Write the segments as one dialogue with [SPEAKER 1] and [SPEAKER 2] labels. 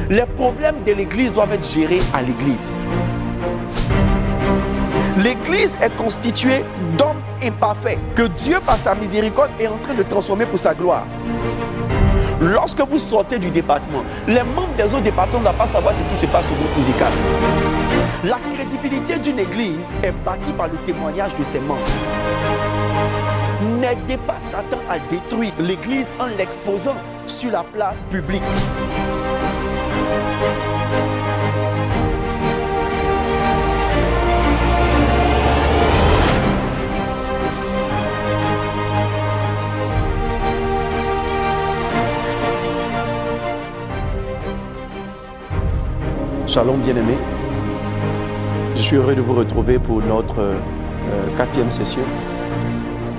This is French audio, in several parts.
[SPEAKER 1] Les problèmes de l'église doivent être gérés à l'église. L'église est constituée d'hommes imparfaits que Dieu, par sa miséricorde, est en train de transformer pour sa gloire. Lorsque vous sortez du département, les membres des autres départements ne doivent pas savoir ce qui se passe au groupe musical. La crédibilité d'une église est bâtie par le témoignage de ses membres. N'aidez pas Satan à détruire l'église en l'exposant sur la place publique. Shalom bien-aimés, je suis heureux de vous retrouver pour notre 4e session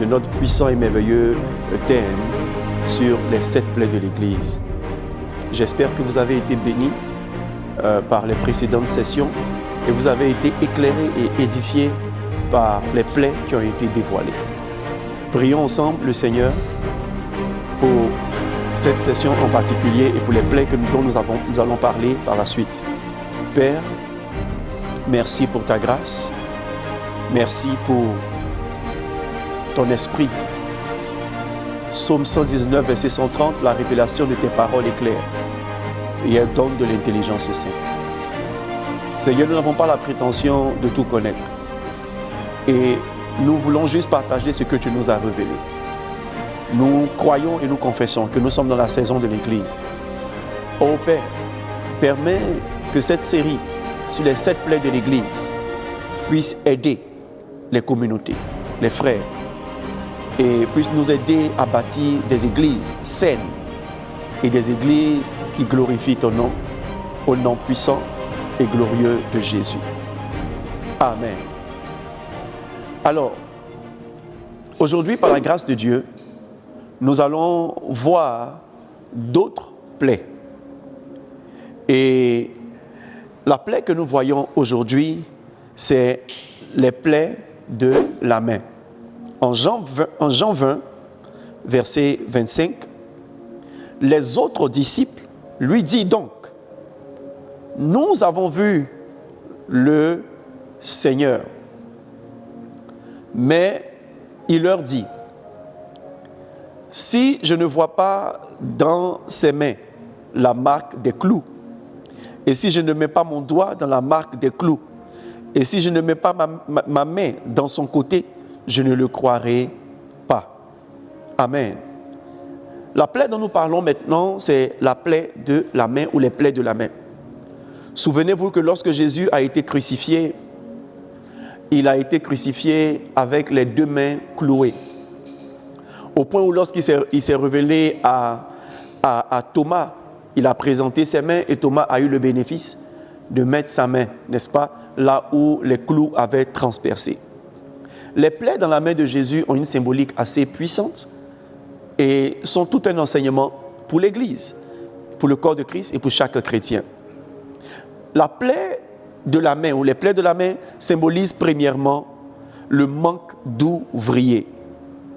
[SPEAKER 1] de notre puissant et merveilleux thème sur les 7 plaies de l'Église. J'espère que vous avez été bénis par les précédentes sessions et vous avez été éclairés et édifiés par les plaies qui ont été dévoilées. Prions ensemble le Seigneur pour cette session en particulier et pour les plaies dont nous allons parler par la suite. Père, merci pour ta grâce, merci pour ton esprit. Psaume 119, verset 130, la révélation de tes paroles est claire et elle donne de l'intelligence au Saint. Seigneur, nous n'avons pas la prétention de tout connaître et nous voulons juste partager ce que tu nous as révélé. Nous croyons et nous confessons que nous sommes dans la saison de l'Église. Ô Père, permets que cette série sur les 7 plaies de l'Église puisse aider les communautés, les frères, et puisse nous aider à bâtir des églises saines et des églises qui glorifient ton nom, au nom puissant et glorieux de Jésus. Amen. Alors, aujourd'hui, par la grâce de Dieu, nous allons voir d'autres plaies. Et la plaie que nous voyons aujourd'hui, c'est les plaies de la main. En Jean 20, verset 25, les autres disciples lui disent donc, « Nous avons vu le Seigneur. » Mais il leur dit, « Si je ne vois pas dans ses mains la marque des clous, et si je ne mets pas mon doigt dans la marque des clous, et si je ne mets pas ma main dans son côté, je ne le croirai pas. » Amen. La plaie dont nous parlons maintenant, c'est la plaie de la main ou les plaies de la main. Souvenez-vous que lorsque Jésus a été crucifié, il a été crucifié avec les 2 mains clouées. Au point où lorsqu'il s'est révélé à Thomas, il a présenté ses mains et Thomas a eu le bénéfice de mettre sa main, n'est-ce pas, là où les clous avaient transpercé. Les plaies dans la main de Jésus ont une symbolique assez puissante et sont tout un enseignement pour l'Église, pour le corps de Christ et pour chaque chrétien. La plaie de la main ou les plaies de la main symbolisent premièrement le manque d'ouvriers.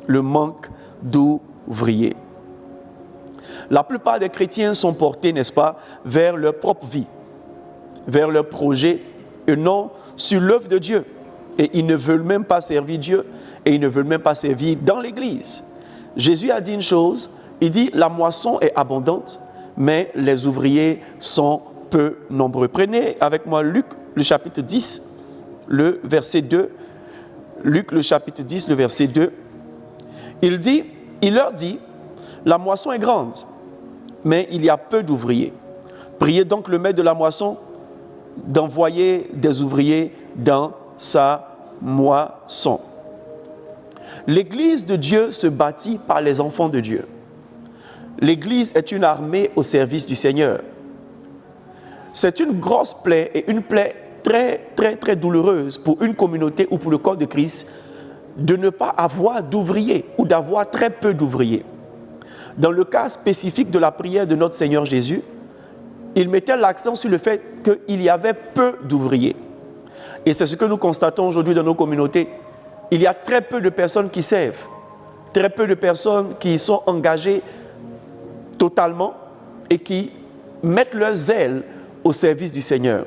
[SPEAKER 1] Le manque d'ouvriers. La plupart des chrétiens sont portés, n'est-ce pas, vers leur propre vie, vers leur projet et non sur l'œuvre de Dieu. Et ils ne veulent même pas servir Dieu et ils ne veulent même pas servir dans l'Église. Jésus a dit une chose, il dit « La moisson est abondante, mais les ouvriers sont peu nombreux. » Prenez avec moi Luc, le chapitre 10, le verset 2. Luc, le chapitre 10, le verset 2. Il leur dit « La moisson est grande, mais il y a peu d'ouvriers. Priez donc le maître de la moisson d'envoyer des ouvriers dans sa moisson. » L'Église de Dieu se bâtit par les enfants de Dieu. L'Église est une armée au service du Seigneur. C'est une grosse plaie et une plaie très douloureuse pour une communauté ou pour le corps de Christ de ne pas avoir d'ouvriers ou d'avoir très peu d'ouvriers. Dans le cas spécifique de la prière de notre Seigneur Jésus, il mettait l'accent sur le fait qu'il y avait peu d'ouvriers. Et c'est ce que nous constatons aujourd'hui dans nos communautés. Il y a très peu de personnes qui servent, très peu de personnes qui sont engagées totalement et qui mettent leur zèle au service du Seigneur.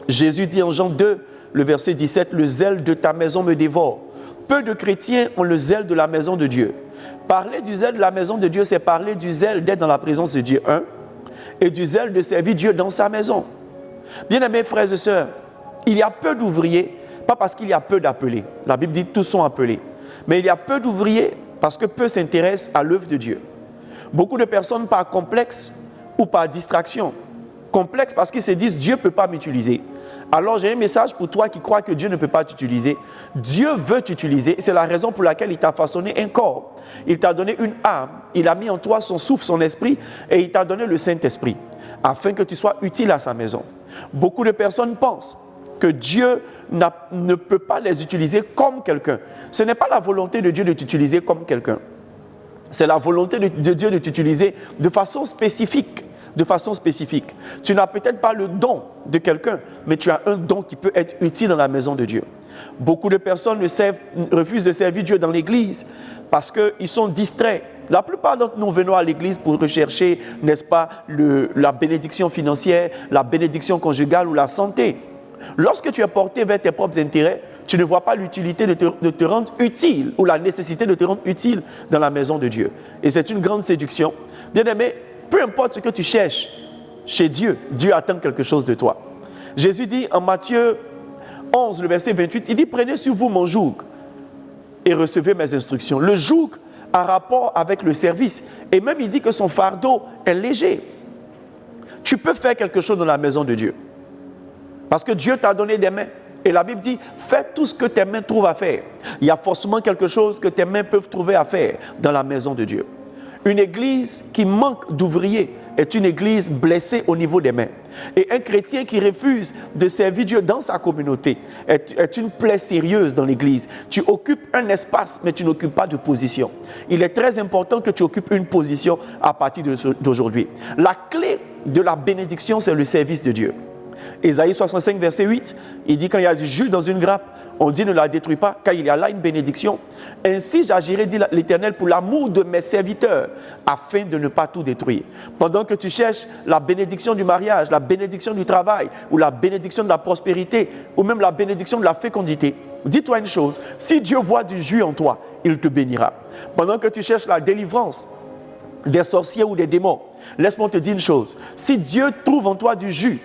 [SPEAKER 1] Jésus dit en Jean 2, le verset 17, « Le zèle de ta maison me dévore. » Peu de chrétiens ont le zèle de la maison de Dieu. Parler du zèle de la maison de Dieu, c'est parler du zèle d'être dans la présence de Dieu, et du zèle de servir Dieu dans sa maison. Bien-aimés frères et sœurs, il y a peu d'ouvriers, pas parce qu'il y a peu d'appelés. La Bible dit tous sont appelés. Mais il y a peu d'ouvriers parce que peu s'intéressent à l'œuvre de Dieu. Beaucoup de personnes par complexe ou par distraction. Complexe parce qu'ils se disent Dieu ne peut pas m'utiliser. Alors j'ai un message pour toi qui crois que Dieu ne peut pas t'utiliser. Dieu veut t'utiliser. C'est la raison pour laquelle il t'a façonné un corps. Il t'a donné une âme. Il a mis en toi son souffle, son esprit, et il t'a donné le Saint-Esprit afin que tu sois utile à sa maison. Beaucoup de personnes pensent que Dieu ne peut pas les utiliser comme quelqu'un. Ce n'est pas la volonté de Dieu de t'utiliser comme quelqu'un. C'est la volonté de Dieu de t'utiliser de façon spécifique. De façon spécifique. Tu n'as peut-être pas le don de quelqu'un, mais tu as un don qui peut être utile dans la maison de Dieu. Beaucoup de personnes refusent de servir Dieu dans l'église parce qu'ils sont distraits. La plupart d'entre nous venons à l'église pour rechercher, n'est-ce pas, la bénédiction financière, la bénédiction conjugale ou la santé. Lorsque tu es porté vers tes propres intérêts, tu ne vois pas l'utilité de te rendre utile ou la nécessité de te rendre utile dans la maison de Dieu. Et c'est une grande séduction. Bien-aimé, peu importe ce que tu cherches chez Dieu, Dieu attend quelque chose de toi. Jésus dit en Matthieu 11, le verset 28, il dit « Prenez sur vous mon joug et recevez mes instructions. » Le joug a rapport avec le service. Et même il dit que son fardeau est léger. Tu peux faire quelque chose dans la maison de Dieu. Parce que Dieu t'a donné des mains. Et la Bible dit, fais tout ce que tes mains trouvent à faire. Il y a forcément quelque chose que tes mains peuvent trouver à faire dans la maison de Dieu. Une église qui manque d'ouvriers est une église blessée au niveau des mains. Et un chrétien qui refuse de servir Dieu dans sa communauté est une plaie sérieuse dans l'église. Tu occupes un espace, mais tu n'occupes pas de position. Il est très important que tu occupes une position à partir d'aujourd'hui. La clé de la bénédiction, c'est le service de Dieu. Ésaïe 65, verset 8, il dit quand il y a du jus dans une grappe, on dit ne la détruis pas, car il y a là une bénédiction. Ainsi j'agirai, dit l'Éternel, pour l'amour de mes serviteurs, afin de ne pas tout détruire. Pendant que tu cherches la bénédiction du mariage, la bénédiction du travail, ou la bénédiction de la prospérité, ou même la bénédiction de la fécondité, dis-toi une chose, si Dieu voit du jus en toi, il te bénira. Pendant que tu cherches la délivrance des sorciers ou des démons, laisse-moi te dire une chose, si Dieu trouve en toi du jus,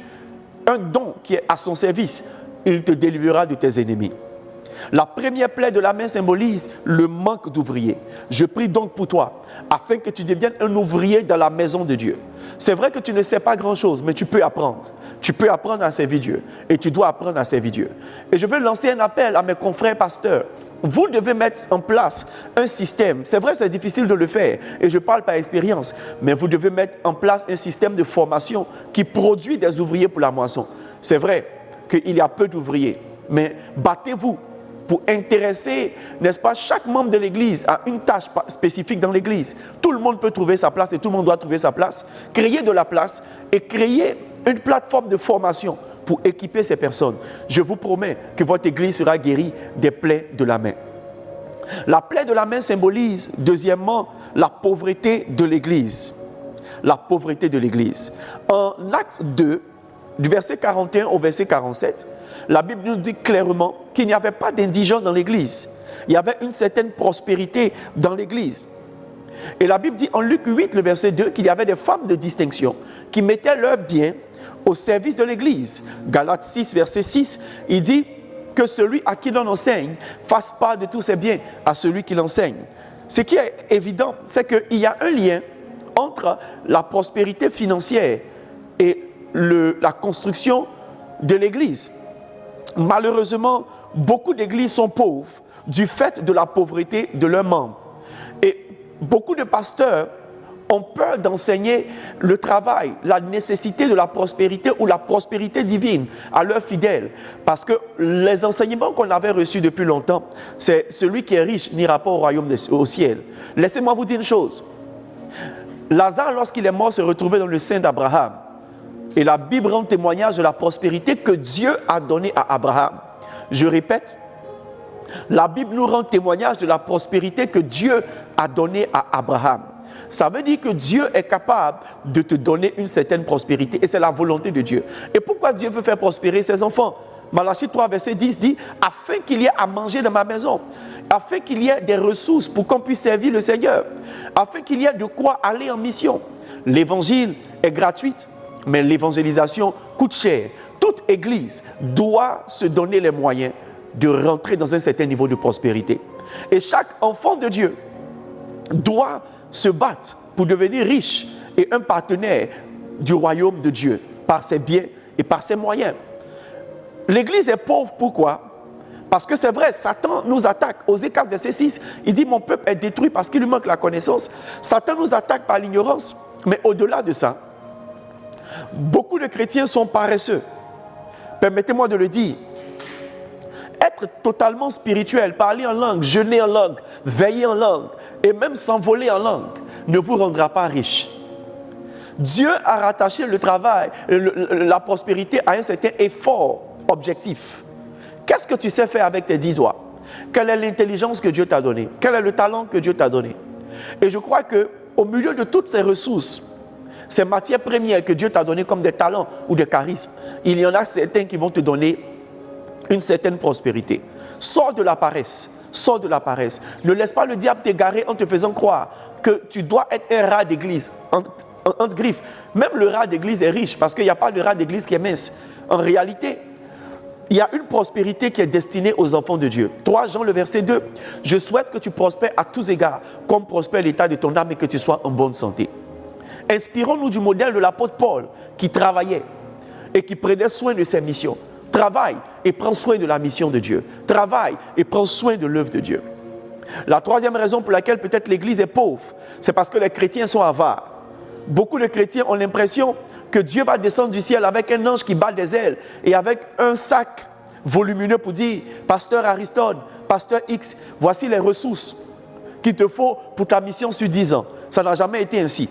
[SPEAKER 1] un don qui est à son service, il te délivrera de tes ennemis. La première plaie de la main symbolise le manque d'ouvriers. Je prie donc pour toi, afin que tu deviennes un ouvrier dans la maison de Dieu. C'est vrai que tu ne sais pas grand-chose, mais tu peux apprendre. Tu peux apprendre à servir Dieu. Et tu dois apprendre à servir Dieu. Et je veux lancer un appel à mes confrères pasteurs. Vous devez mettre en place un système. C'est vrai, c'est difficile de le faire. Et je parle par expérience. Mais vous devez mettre en place un système de formation qui produit des ouvriers pour la moisson. C'est vrai qu'il y a peu d'ouvriers. Mais battez-vous pour intéresser, n'est-ce pas, chaque membre de l'Église à une tâche spécifique dans l'Église. Tout le monde peut trouver sa place et tout le monde doit trouver sa place. Créer de la place et créer une plateforme de formation pour équiper ces personnes. Je vous promets que votre Église sera guérie des plaies de la main. La plaie de la main symbolise, deuxièmement, la pauvreté de l'Église. La pauvreté de l'Église. En Acte 2, du verset 41 au verset 47, la Bible nous dit clairement qu'il n'y avait pas d'indigents dans l'Église. Il y avait une certaine prospérité dans l'Église. Et la Bible dit en Luc 8, le verset 2, qu'il y avait des femmes de distinction qui mettaient leurs biens au service de l'Église. Galates 6, verset 6, il dit que celui à qui l'on enseigne fasse part de tous ses biens à celui qui l'enseigne. Ce qui est évident, c'est qu'il y a un lien entre la prospérité financière et la construction de l'Église. Malheureusement, beaucoup d'églises sont pauvres du fait de la pauvreté de leurs membres. Et beaucoup de pasteurs ont peur d'enseigner le travail, la nécessité de la prospérité ou la prospérité divine à leurs fidèles. Parce que les enseignements qu'on avait reçus depuis longtemps, c'est celui qui est riche n'ira pas au royaume au ciel. Laissez-moi vous dire une chose. Lazare, lorsqu'il est mort, se retrouvait dans le sein d'Abraham. Et la Bible rend témoignage de la prospérité que Dieu a donnée à Abraham. Je répète, la Bible nous rend témoignage de la prospérité que Dieu a donnée à Abraham. Ça veut dire que Dieu est capable de te donner une certaine prospérité et c'est la volonté de Dieu. Et pourquoi Dieu veut faire prospérer ses enfants? Malachie 3, verset 10 dit « Afin qu'il y ait à manger dans ma maison, afin qu'il y ait des ressources pour qu'on puisse servir le Seigneur, afin qu'il y ait de quoi aller en mission. » L'évangile est gratuite, mais l'évangélisation coûte cher. Toute église doit se donner les moyens de rentrer dans un certain niveau de prospérité. Et chaque enfant de Dieu doit se battre pour devenir riche et un partenaire du royaume de Dieu par ses biens et par ses moyens. L'église est pauvre, pourquoi? Parce que c'est vrai, Satan nous attaque. Osée 4, verset 6, il dit « Mon peuple est détruit parce qu'il lui manque la connaissance. » Satan nous attaque par l'ignorance. Mais au-delà de ça, beaucoup de chrétiens sont paresseux. Permettez-moi de le dire. Être totalement spirituel, parler en langue, jeûner en langue, veiller en langue et même s'envoler en langue ne vous rendra pas riche. Dieu a rattaché le travail, la prospérité à un certain effort objectif. Qu'est-ce que tu sais faire avec tes 10 doigts? Quelle est l'intelligence que Dieu t'a donnée? Quel est le talent que Dieu t'a donné? Et je crois qu'au milieu de toutes ces ressources, ces matières premières que Dieu t'a données comme des talents ou des charismes, il y en a certains qui vont te donner une certaine prospérité. Sors de la paresse. Sors de la paresse. Ne laisse pas le diable t'égarer en te faisant croire que tu dois être un rat d'église. Entre griffes. Même le rat d'église est riche parce qu'il n'y a pas de rat d'église qui est mince. En réalité, il y a une prospérité qui est destinée aux enfants de Dieu. 3 Jean, le verset 2. Je souhaite que tu prospères à tous égards, comme prospère l'état de ton âme et que tu sois en bonne santé. Inspirons-nous du modèle de l'apôtre Paul qui travaillait et qui prenait soin de ses missions. Travaille et prends soin de la mission de Dieu. Travaille et prends soin de l'œuvre de Dieu. La troisième raison pour laquelle peut-être l'Église est pauvre, c'est parce que les chrétiens sont avares. Beaucoup de chrétiens ont l'impression que Dieu va descendre du ciel avec un ange qui bat des ailes et avec un sac volumineux pour dire « Pasteur Aristote, Pasteur X, voici les ressources qu'il te faut pour ta mission sur 10 ans. » Ça n'a jamais été ainsi.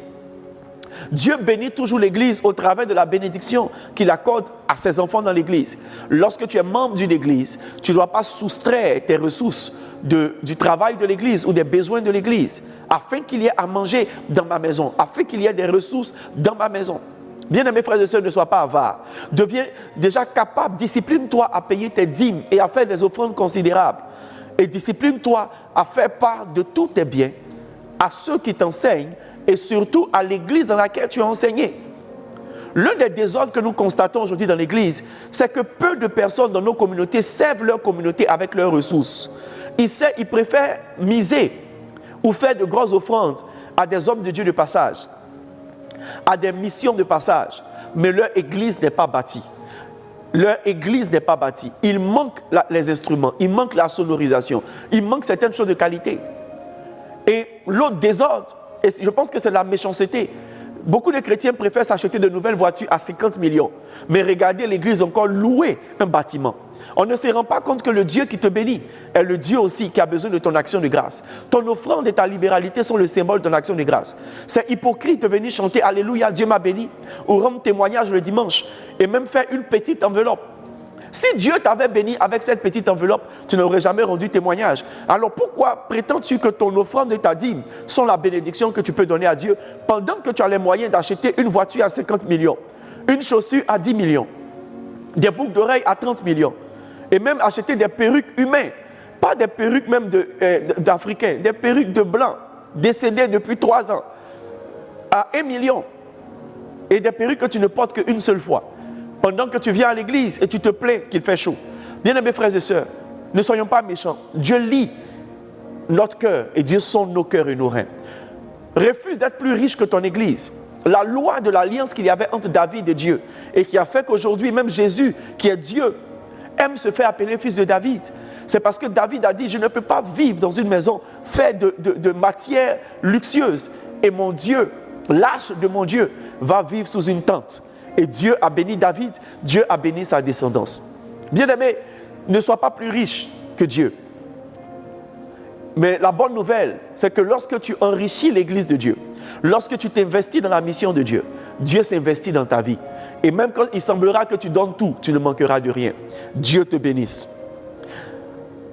[SPEAKER 1] Dieu bénit toujours l'Église au travers de la bénédiction qu'il accorde à ses enfants dans l'Église. Lorsque tu es membre d'une Église, tu ne dois pas soustraire tes ressources du travail de l'Église ou des besoins de l'Église, afin qu'il y ait à manger dans ma maison, afin qu'il y ait des ressources dans ma maison. Bien-aimés frères et sœurs, ne sois pas avare. Deviens déjà capable, discipline-toi à payer tes dîmes et à faire des offrandes considérables. Et discipline-toi à faire part de tous tes biens à ceux qui t'enseignent et surtout à l'église dans laquelle tu as enseigné. L'un des désordres que nous constatons aujourd'hui dans l'église, c'est que peu de personnes dans nos communautés servent leur communauté avec leurs ressources. Ils préfèrent miser ou faire de grosses offrandes à des hommes de Dieu de passage, à des missions de passage, mais leur église n'est pas bâtie. Leur église n'est pas bâtie. Il manque les instruments, il manque la sonorisation, il manque certaines choses de qualité. Et l'autre désordre, et je pense que c'est la méchanceté. Beaucoup de chrétiens préfèrent s'acheter de nouvelles voitures à 50 millions. Mais regardez l'église encore louer un bâtiment. On ne se rend pas compte que le Dieu qui te bénit est le Dieu aussi qui a besoin de ton action de grâce. Ton offrande et ta libéralité sont le symbole de ton action de grâce. C'est hypocrite de venir chanter « Alléluia, Dieu m'a béni » ou rendre témoignage le dimanche et même faire une petite enveloppe. Si Dieu t'avait béni avec cette petite enveloppe, tu n'aurais jamais rendu témoignage. Alors pourquoi prétends-tu que ton offrande et ta dîme sont la bénédiction que tu peux donner à Dieu pendant que tu as les moyens d'acheter une voiture à 50 millions, une chaussure à 10 millions, des boucles d'oreilles à 30 millions et même acheter des perruques humaines, pas des perruques même d'Africains, des perruques de blancs décédés depuis 3 ans à 1 million et des perruques que tu ne portes qu'une seule fois. Pendant que tu viens à l'église et tu te plains qu'il fait chaud. Bien-aimés frères et sœurs, ne soyons pas méchants. Dieu lit notre cœur et Dieu sonde nos cœurs et nos reins. Refuse d'être plus riche que ton église. La loi de l'alliance qu'il y avait entre David et Dieu et qui a fait qu'aujourd'hui même Jésus, qui est Dieu, aime se faire appeler fils de David. C'est parce que David a dit, je ne peux pas vivre dans une maison faite de matières luxueuses. Et mon Dieu, l'arche de mon Dieu, va vivre sous une tente. Et Dieu a béni David, Dieu a béni sa descendance. Bien-aimé, ne sois pas plus riche que Dieu. Mais la bonne nouvelle, c'est que lorsque tu enrichis l'église de Dieu, lorsque tu t'investis dans la mission de Dieu, Dieu s'investit dans ta vie. Et même quand il semblera que tu donnes tout, tu ne manqueras de rien. Dieu te bénisse.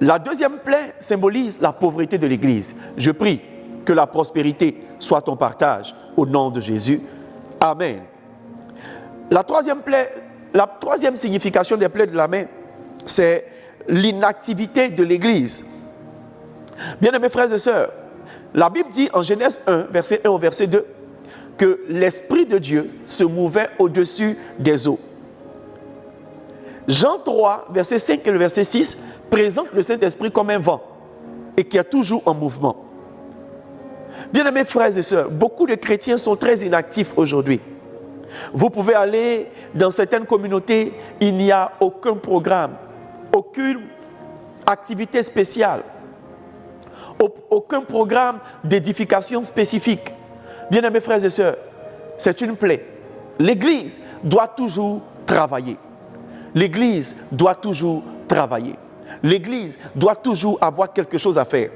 [SPEAKER 1] La deuxième plaie symbolise la pauvreté de l'église. Je prie Que la prospérité soit ton partage au nom de Jésus. Amen. La troisième signification des plaies de la main, c'est l'inactivité de l'Église. Bien-aimés frères et sœurs, la Bible dit en Genèse 1, verset 1 au verset 2, que l'Esprit de Dieu se mouvait au-dessus des eaux. Jean 3, verset 5 et le verset 6, présente le Saint-Esprit comme un vent et qui est toujours en mouvement. Bien-aimés frères et sœurs, beaucoup de chrétiens sont très inactifs aujourd'hui. Vous pouvez aller dans certaines communautés, il n'y a aucun programme, aucune activité spéciale, aucun programme d'édification spécifique. Bien-aimés frères et sœurs, c'est une plaie. L'Église doit toujours travailler. L'Église doit toujours travailler. L'Église doit toujours avoir quelque chose à faire.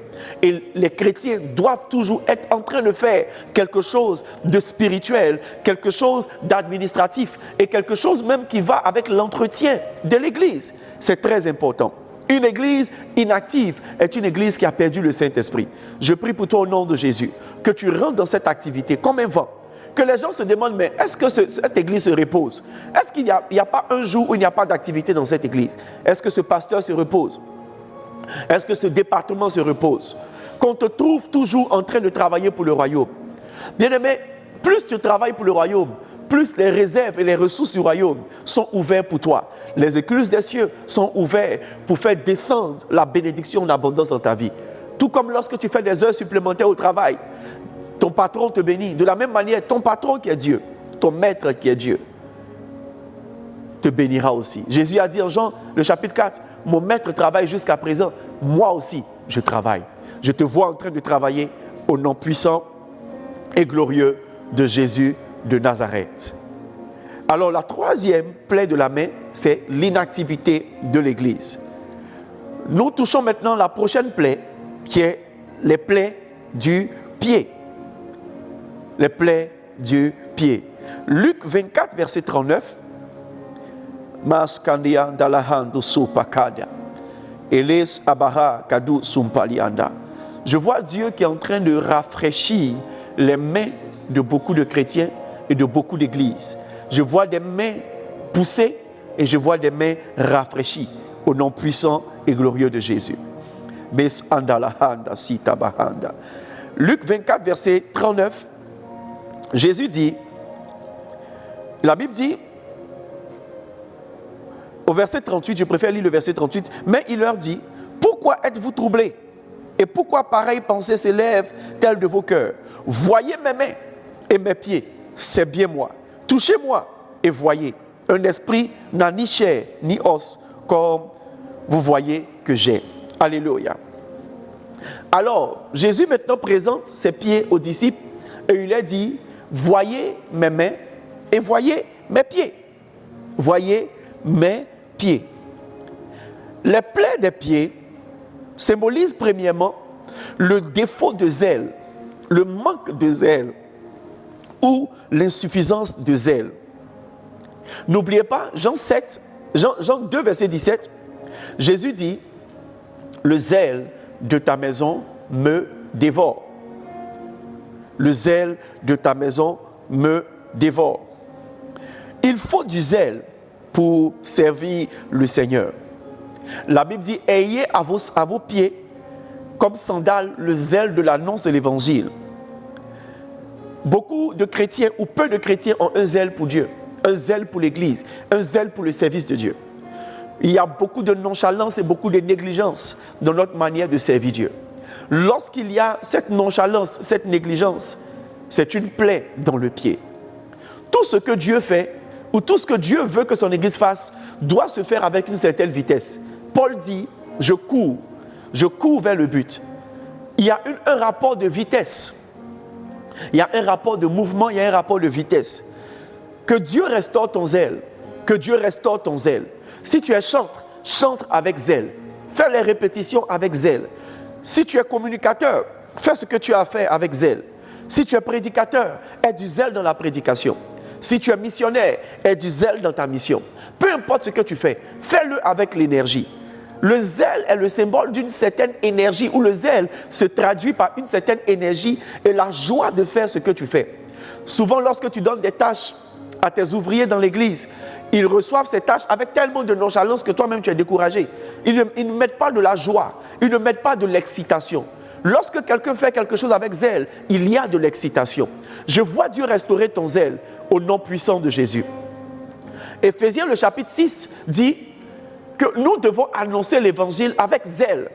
[SPEAKER 1] Et les chrétiens doivent toujours être en train de faire quelque chose de spirituel, quelque chose d'administratif et quelque chose même qui va avec l'entretien de l'Église. C'est très important. Une église inactive est une église qui a perdu le Saint-Esprit. Je prie pour toi au nom de Jésus, que tu rentres dans cette activité comme un vent. Que les gens se demandent, mais est-ce que cette église se repose? Est-ce qu'il n'y a pas un jour où il n'y a pas d'activité dans cette église? Est-ce que ce pasteur se repose? Est-ce que ce département se repose? Qu'on te trouve toujours en train de travailler pour le royaume. Bien-aimé, plus tu travailles pour le royaume, plus les réserves et les ressources du royaume sont ouvertes pour toi. Les écluses des cieux sont ouvertes pour faire descendre la bénédiction en abondance dans ta vie. Tout comme lorsque tu fais des heures supplémentaires au travail, ton patron te bénit. De la même manière, ton patron qui est Dieu, ton maître qui est Dieu, te bénira aussi. Jésus a dit en Jean, le chapitre 4, « Mon maître travaille jusqu'à présent, moi aussi je travaille. » Je te vois en train de travailler au nom puissant et glorieux de Jésus de Nazareth. Alors la troisième plaie de la main, c'est l'inactivité de l'Église. Nous touchons maintenant la prochaine plaie, qui est les plaies du pied. Les plaies du pied. Luc 24, verset 39. Maskandia dalahando supakada. Eles abaha kadu sumpalianda. Je vois Dieu qui est en train de rafraîchir les mains de beaucoup de chrétiens et de beaucoup d'églises. Je vois des mains poussées et je vois des mains rafraîchies au nom puissant et glorieux de Jésus. Luc 24, verset 39, Jésus dit, la Bible dit, au verset 38, je préfère lire le verset 38, mais il leur dit, pourquoi êtes-vous troublés? Et pourquoi pareille pensée s'élève telle de vos cœurs? Voyez mes mains et mes pieds, c'est bien moi. Touchez-moi et voyez. Un esprit n'a ni chair ni os, comme vous voyez que j'ai. Alléluia. Alors, Jésus maintenant présente ses pieds aux disciples et il leur dit, voyez mes mains et voyez mes pieds. Voyez mes pieds. Les plaies des pieds symbolisent premièrement le défaut de zèle, le manque de zèle ou l'insuffisance de zèle. N'oubliez pas, Jean 2, verset 17, Jésus dit, le zèle de ta maison me dévore. Le zèle de ta maison me dévore. Il faut du zèle pour servir le Seigneur. La Bible dit, ayez à vos pieds comme sandales le zèle de l'annonce de l'Évangile. Beaucoup de chrétiens ou peu de chrétiens ont un zèle pour Dieu, un zèle pour l'Église, un zèle pour le service de Dieu. Il y a beaucoup de nonchalance et beaucoup de négligence dans notre manière de servir Dieu. Lorsqu'il y a cette nonchalance, cette négligence, c'est une plaie dans le pied. Tout ce que Dieu fait, ou tout ce que Dieu veut que son Église fasse, doit se faire avec une certaine vitesse. Paul dit, je cours vers le but. Il y a un rapport de vitesse. Il y a un rapport de mouvement, il y a un rapport de vitesse. Que Dieu restaure ton zèle. Que Dieu restaure ton zèle. Si tu es chantre, chante avec zèle. Fais les répétitions avec zèle. Si tu es communicateur, fais ce que tu as à faire avec zèle. Si tu es prédicateur, aie du zèle dans la prédication. Si tu es missionnaire, aie du zèle dans ta mission. Peu importe ce que tu fais, fais-le avec l'énergie. Le zèle est le symbole d'une certaine énergie, où le zèle se traduit par une certaine énergie et la joie de faire ce que tu fais. Souvent, lorsque tu donnes des tâches à tes ouvriers dans l'église, ils reçoivent ces tâches avec tellement de nonchalance que toi-même tu es découragé. Ils ne mettent pas de la joie, ils ne mettent pas de l'excitation. Lorsque quelqu'un fait quelque chose avec zèle, il y a de l'excitation. Je vois Dieu restaurer ton zèle au nom puissant de Jésus. Éphésiens, le chapitre 6, dit que nous devons annoncer l'évangile avec zèle.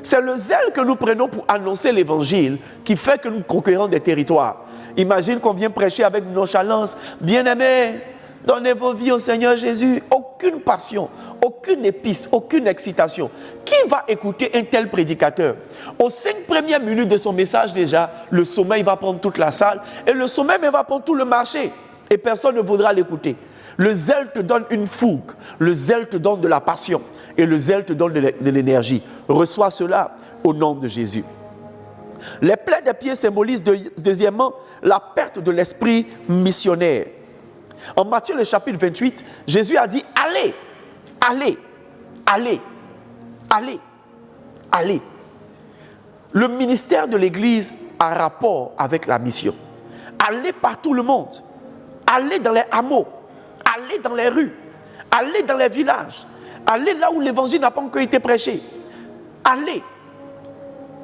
[SPEAKER 1] C'est le zèle que nous prenons pour annoncer l'évangile qui fait que nous conquérons des territoires. Imagine qu'on vient prêcher avec nonchalance. Bien-aimés, donnez vos vies au Seigneur Jésus. Aucune passion, aucune épice, aucune excitation. Qui va écouter un tel prédicateur? Aux 5 premières minutes de son message déjà, le sommeil va prendre toute la salle et le sommeil va prendre tout le marché et personne ne voudra l'écouter. Le zèle te donne une fougue, le zèle te donne de la passion et le zèle te donne de l'énergie. Reçois cela au nom de Jésus. Les plaies des pieds symbolisent deuxièmement la perte de l'esprit missionnaire. En Matthieu le chapitre 28, Jésus a dit « Allez, allez, allez, allez, allez ». Le ministère de l'Église a rapport avec la mission. Allez par tout le monde, allez dans les hameaux, allez dans les rues, allez dans les villages, allez là où l'évangile n'a pas encore été prêché. Allez.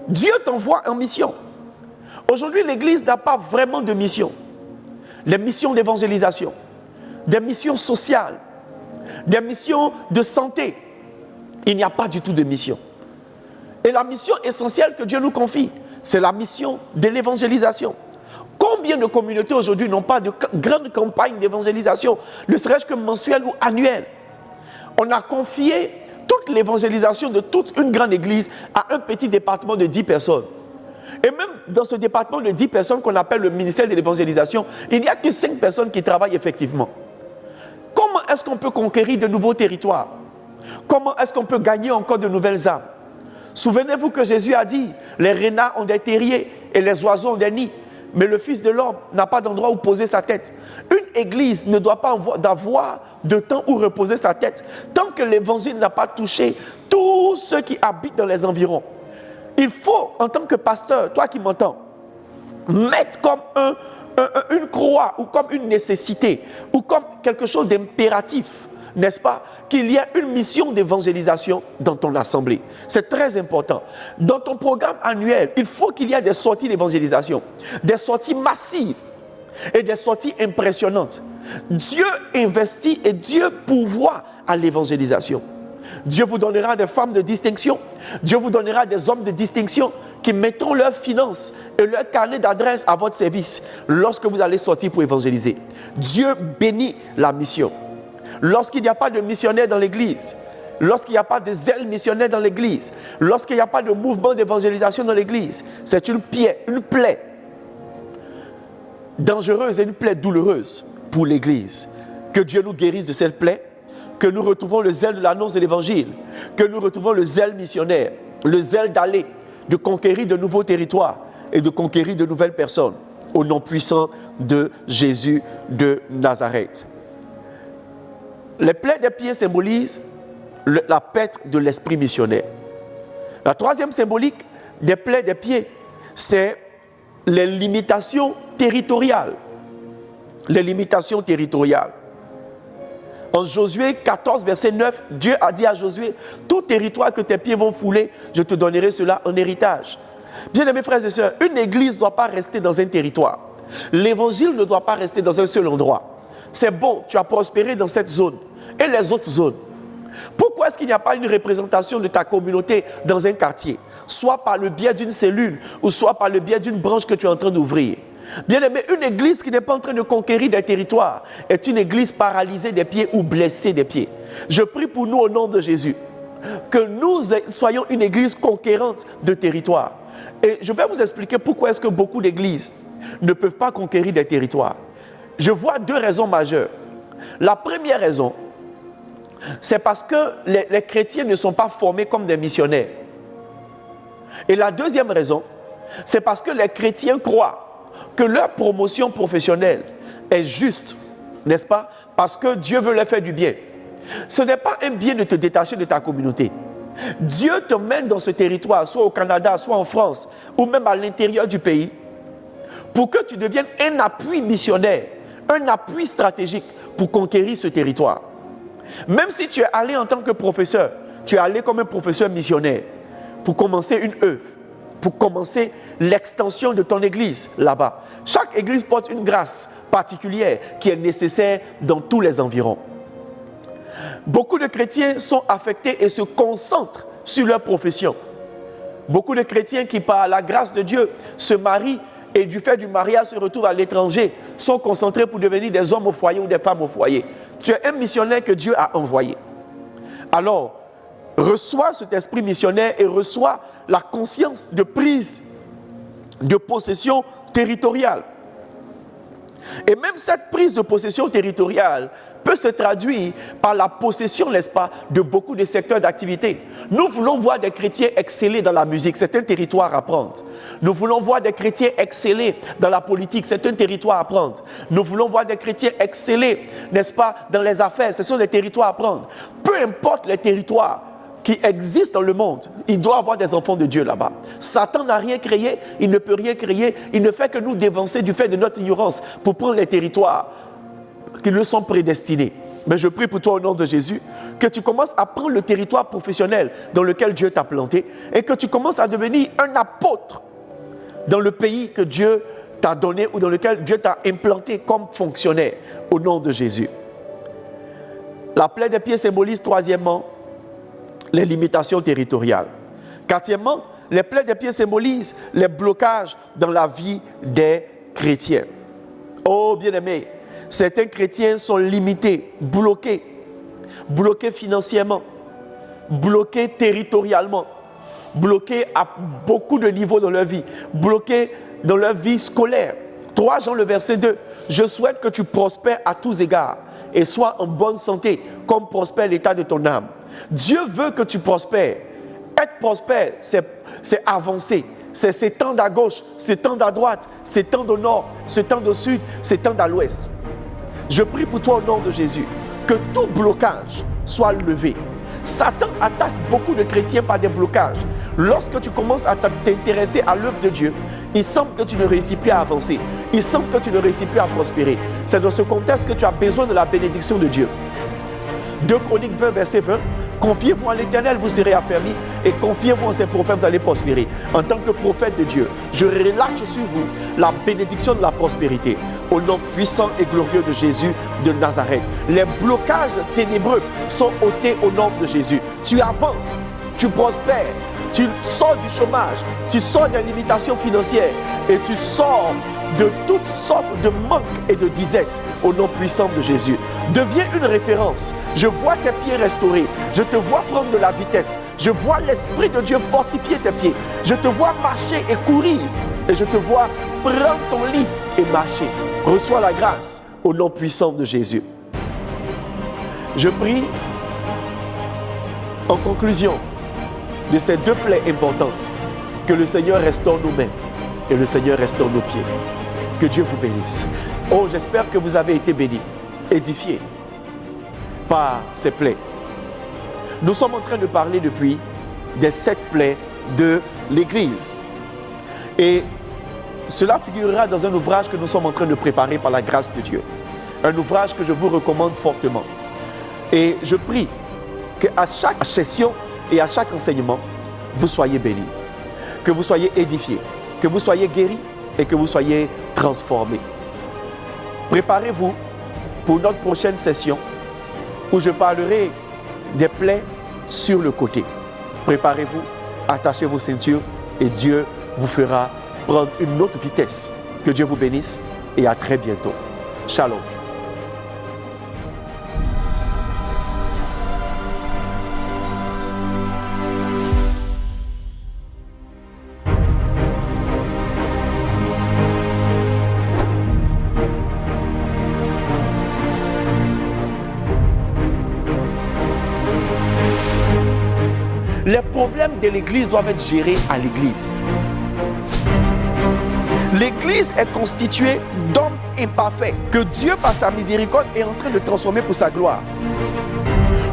[SPEAKER 1] Dieu t'envoie en mission. Aujourd'hui, l'Église n'a pas vraiment de mission. Les missions d'évangélisation, des missions sociales, des missions de santé. Il n'y a pas du tout de mission. Et la mission essentielle que Dieu nous confie, c'est la mission de l'évangélisation. Combien de communautés aujourd'hui n'ont pas de grande campagne d'évangélisation, ne serait-ce que mensuelle ou annuelle? On a confié toute l'évangélisation de toute une grande église à un petit département de 10 personnes. Et même dans ce département de 10 personnes qu'on appelle le ministère de l'évangélisation, il n'y a que 5 personnes qui travaillent effectivement. Comment est-ce qu'on peut conquérir de nouveaux territoires? Comment est-ce qu'on peut gagner encore de nouvelles âmes? Souvenez-vous que Jésus a dit, les renards ont des terriers et les oiseaux ont des nids, mais le Fils de l'homme n'a pas d'endroit où poser sa tête. Une église ne doit pas avoir de temps où reposer sa tête tant que l'évangile n'a pas touché tous ceux qui habitent dans les environs. Il faut, en tant que pasteur, toi qui m'entends, mettre comme une croix ou comme une nécessité ou comme quelque chose d'impératif, n'est-ce pas, qu'il y ait une mission d'évangélisation dans ton assemblée. C'est très important. Dans ton programme annuel, il faut qu'il y ait des sorties d'évangélisation, des sorties massives et des sorties impressionnantes. Dieu investit et Dieu pourvoit à l'évangélisation. Dieu vous donnera des femmes de distinction, Dieu vous donnera des hommes de distinction qui mettront leurs finances et leur carnet d'adresse à votre service lorsque vous allez sortir pour évangéliser. Dieu bénit la mission. Lorsqu'il n'y a pas de missionnaire dans l'église, lorsqu'il n'y a pas de zèle missionnaire dans l'église, lorsqu'il n'y a pas de mouvement d'évangélisation dans l'église, c'est une plaie dangereuse et une plaie douloureuse pour l'église. Que Dieu nous guérisse de cette plaie, que nous retrouvons le zèle de l'annonce de l'évangile, que nous retrouvons le zèle missionnaire, le zèle d'aller, de conquérir de nouveaux territoires et de conquérir de nouvelles personnes, au nom puissant de Jésus de Nazareth. Les plaies des pieds symbolisent la perte de l'esprit missionnaire. La troisième symbolique des plaies des pieds, c'est les limitations territoriales. Les limitations territoriales. En Josué 14, verset 9, Dieu a dit à Josué, tout territoire que tes pieds vont fouler, je te donnerai cela en héritage. Bien-aimés frères et sœurs, une église ne doit pas rester dans un territoire. L'évangile ne doit pas rester dans un seul endroit. C'est bon, tu as prospéré dans cette zone et les autres zones. Pourquoi est-ce qu'il n'y a pas une représentation de ta communauté dans un quartier, soit par le biais d'une cellule ou soit par le biais d'une branche que tu es en train d'ouvrir? Bien aimé, une église qui n'est pas en train de conquérir des territoires est une église paralysée des pieds ou blessée des pieds. Je prie pour nous au nom de Jésus, que nous soyons une église conquérante de territoires. Et je vais vous expliquer pourquoi est-ce que beaucoup d'églises ne peuvent pas conquérir des territoires. Je vois 2 raisons majeures. La première raison, c'est parce que les chrétiens ne sont pas formés comme des missionnaires. Et la deuxième raison, c'est parce que les chrétiens croient que leur promotion professionnelle est juste, n'est-ce pas? Parce que Dieu veut leur faire du bien. Ce n'est pas un bien de te détacher de ta communauté. Dieu te mène dans ce territoire, soit au Canada, soit en France, ou même à l'intérieur du pays, pour que tu deviennes un appui missionnaire, un appui stratégique pour conquérir ce territoire. Même si tu es allé en tant que professeur, tu es allé comme un professeur missionnaire pour commencer une œuvre, pour commencer l'extension de ton église là-bas. Chaque église porte une grâce particulière qui est nécessaire dans tous les environs. Beaucoup de chrétiens sont affectés et se concentrent sur leur profession. Beaucoup de chrétiens qui, par la grâce de Dieu, se marient et du fait du mariage se retrouvent à l'étranger, sont concentrés pour devenir des hommes au foyer ou des femmes au foyer. Tu es un missionnaire que Dieu a envoyé. Alors, reçois cet esprit missionnaire et reçois la conscience de prise de possession territoriale. Et même cette prise de possession territoriale peut se traduire par la possession, n'est-ce pas, de beaucoup de secteurs d'activité. Nous voulons voir des chrétiens exceller dans la musique, c'est un territoire à prendre. Nous voulons voir des chrétiens exceller dans la politique, c'est un territoire à prendre. Nous voulons voir des chrétiens exceller, n'est-ce pas, dans les affaires, ce sont des territoires à prendre. Peu importe les territoires qui existent dans le monde, il doit y avoir des enfants de Dieu là-bas. Satan n'a rien créé, il ne peut rien créer, il ne fait que nous dévancer du fait de notre ignorance pour prendre les territoires qui nous sont prédestinés. Mais je prie pour toi au nom de Jésus, que tu commences à prendre le territoire professionnel dans lequel Dieu t'a planté et que tu commences à devenir un apôtre dans le pays que Dieu t'a donné ou dans lequel Dieu t'a implanté comme fonctionnaire au nom de Jésus. La plaie des pieds symbolise troisièmement les limitations territoriales. Quatrièmement, les plaies des pieds symbolisent les blocages dans la vie des chrétiens. Oh bien-aimés, certains chrétiens sont limités, bloqués financièrement, bloqués territorialement, bloqués à beaucoup de niveaux dans leur vie, bloqués dans leur vie scolaire. 3 Jean le verset 2, je souhaite que tu prospères à tous égards et sois en bonne santé, comme prospère l'état de ton âme. Dieu veut que tu prospères. Être prospère, c'est avancer. C'est s'étendre à gauche, s'étendre à droite, s'étendre au nord, s'étendre au sud, s'étendre à l'ouest. Je prie pour toi au nom de Jésus, que tout blocage soit levé. Satan attaque beaucoup de chrétiens par des blocages. Lorsque tu commences à t'intéresser à l'œuvre de Dieu, il semble que tu ne réussis plus à avancer. Il semble que tu ne réussis plus à prospérer. C'est dans ce contexte que tu as besoin de la bénédiction de Dieu. 2 Chroniques 20, verset 20. Confiez-vous en l'Éternel, vous serez affermis, et confiez-vous en ses prophètes, vous allez prospérer. En tant que prophète de Dieu, je relâche sur vous la bénédiction de la prospérité. Au nom puissant et glorieux de Jésus de Nazareth. Les blocages ténébreux sont ôtés au nom de Jésus. Tu avances, tu prospères, tu sors du chômage, tu sors des limitations financières et tu sors de toutes sortes de manques et de disettes au nom puissant de Jésus. Deviens une référence. Je vois tes pieds restaurés. Je te vois prendre de la vitesse. Je vois l'Esprit de Dieu fortifier tes pieds. Je te vois marcher et courir. Et je te vois prendre ton lit et marcher. Reçois la grâce au nom puissant de Jésus. Je prie en conclusion de ces 2 plaies importantes que le Seigneur restaure nos mains et le Seigneur restaure nos pieds. Que Dieu vous bénisse. Oh, j'espère que vous avez été bénis, édifiés par ces plaies. Nous sommes en train de parler depuis des 7 plaies de l'Église. Et cela figurera dans un ouvrage que nous sommes en train de préparer par la grâce de Dieu. Un ouvrage que je vous recommande fortement. Et je prie qu'à chaque session et à chaque enseignement, vous soyez bénis, que vous soyez édifiés, que vous soyez guéris et que vous soyez transformés. Préparez-vous pour notre prochaine session où je parlerai des plaies sur le côté. Préparez-vous, attachez vos ceintures et Dieu vous fera prendre une autre vitesse. Que Dieu vous bénisse et à très bientôt. Shalom. Les problèmes de l'Église doivent être gérés à l'Église. L'Église est constituée d'hommes imparfaits que Dieu, par sa miséricorde, est en train de transformer pour sa gloire.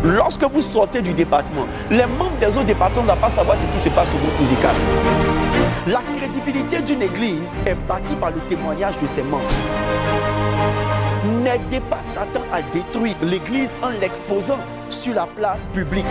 [SPEAKER 1] Lorsque vous sortez du département, les membres des autres départements ne doivent pas savoir ce qui se passe au groupe musical. La crédibilité d'une église est bâtie par le témoignage de ses membres. N'aidez pas Satan à détruire l'église en l'exposant sur la place publique.